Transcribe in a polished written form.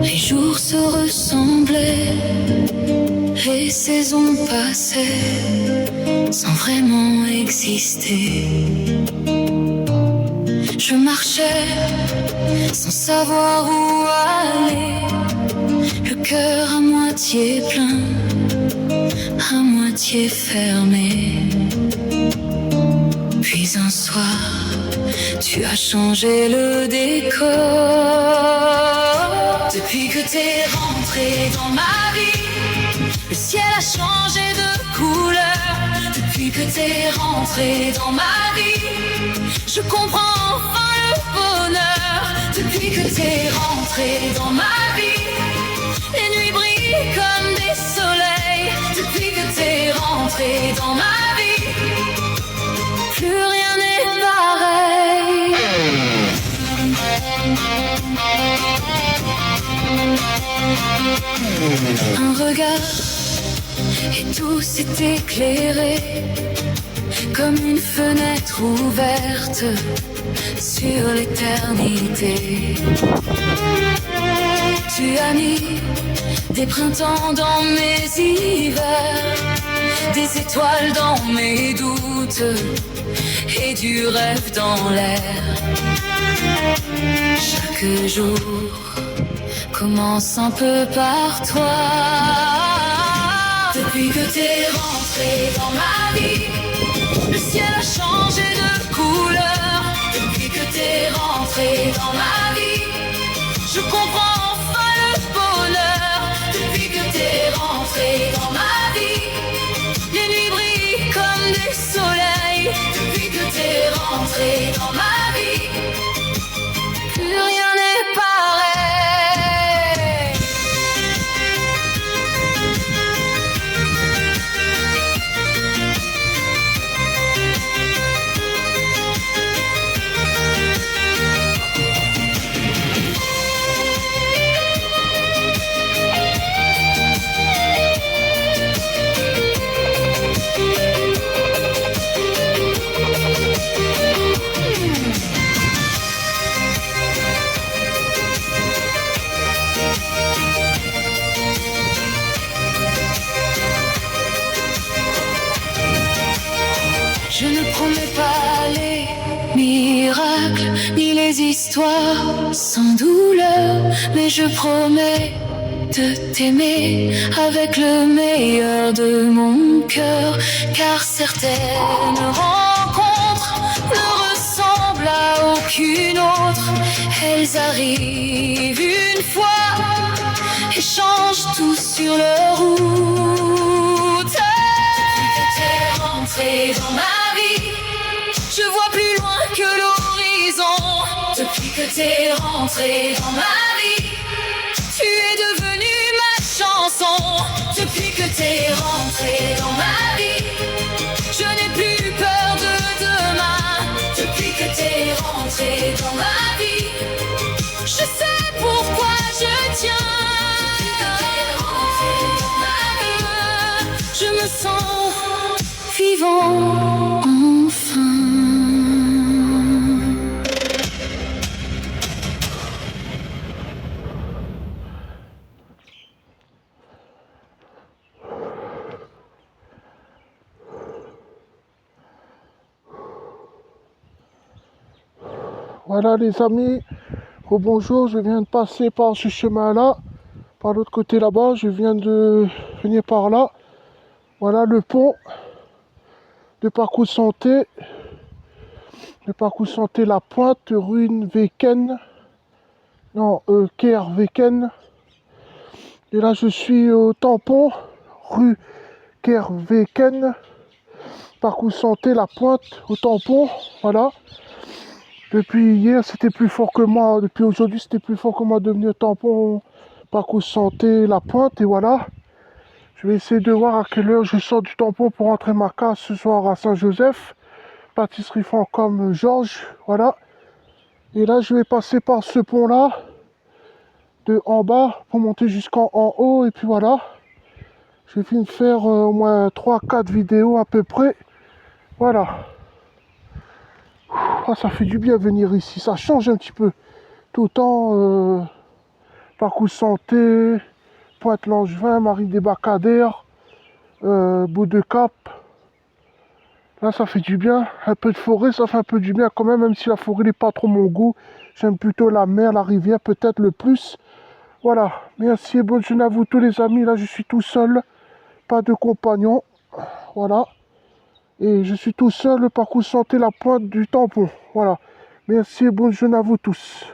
Les jours se ressemblaient, les saisons passaient sans vraiment exister. Je marchais sans savoir où aller, le cœur à moitié plein, à moitié fermé. Puis un soir, tu as changé le décor. Depuis que t'es rentré dans ma vie, le ciel a changé de couleur. Depuis que t'es rentré dans ma vie, je comprends enfin le bonheur. Depuis que t'es rentré dans ma vie, les nuits brillent comme des soleils. Depuis que t'es rentré dans ma vie, plus rien n'est pareil. Un regard et tout s'est éclairé comme une fenêtre ouverte sur l'éternité. Tu as mis des printemps dans mes hivers, des étoiles dans mes doutes et du rêve dans l'air. Chaque jour commence un peu par toi. Depuis que t'es rentré dans ma vie, le ciel a changé de couleur. Depuis que t'es rentré dans ma vie, je comprends enfin le bonheur. Depuis que t'es rentré dans ma vie, les nuits brillent comme des soleils. Depuis que t'es rentré dans ma vie, plus rien n'est pareil. Je ne promets pas les miracles, ni les histoires sans douleur, mais je promets de t'aimer avec le meilleur de mon cœur, car certaines rencontres ne ressemblent à aucune autre. Elles arrivent une fois et changent tout sur leur route. Depuis que t'es rentré dans ma vie, je vois plus loin que l'horizon. Depuis que t'es rentré dans ma vie, tu es devenu ma chanson. Depuis que t'es rentré dans ma vie, je n'ai plus peur de demain. Depuis que t'es rentré dans ma vie, je sais pourquoi je tiens. Je me sens vivant enfin. Voilà les amis, bonjour, je viens de passer par ce chemin-là, par l'autre côté là-bas, je viens de venir par là. Voilà le pont de Parcours Santé, La Pointe, Ruinveken, non, Kerveken. Et là je suis au tampon, rue Kerveken, Parcours Santé, La Pointe, au tampon, voilà. Depuis hier, c'était plus fort que moi. Depuis aujourd'hui, c'était plus fort que moi de devenir tampon, Parcours Santé, La Pointe. Et voilà. Je vais essayer de voir à quelle heure je sors du tampon pour rentrer ma case ce soir à Saint-Joseph. Pâtisserie Francom Georges. Voilà. Et là, je vais passer par ce pont-là, de en bas, pour monter jusqu'en haut. Et puis voilà. Je vais finir de faire au moins 3-4 vidéos à peu près. Voilà. Ah, ça fait du bien venir ici, ça change un petit peu. Tout le temps, Parcours Santé, Pointe-Langevin, Marie Débarcadère, Bout de Cap. Là, ça fait du bien. Un peu de forêt, ça fait un peu du bien quand même si la forêt n'est pas trop mon goût. J'aime plutôt la mer, la rivière, peut-être le plus. Voilà. Merci et bonne journée à vous tous les amis. Là, je suis tout seul. Pas de compagnon. Voilà. Et je suis tout seul. Le parcours Santé, la pointe du tampon. Voilà. Merci et bonne journée à vous tous.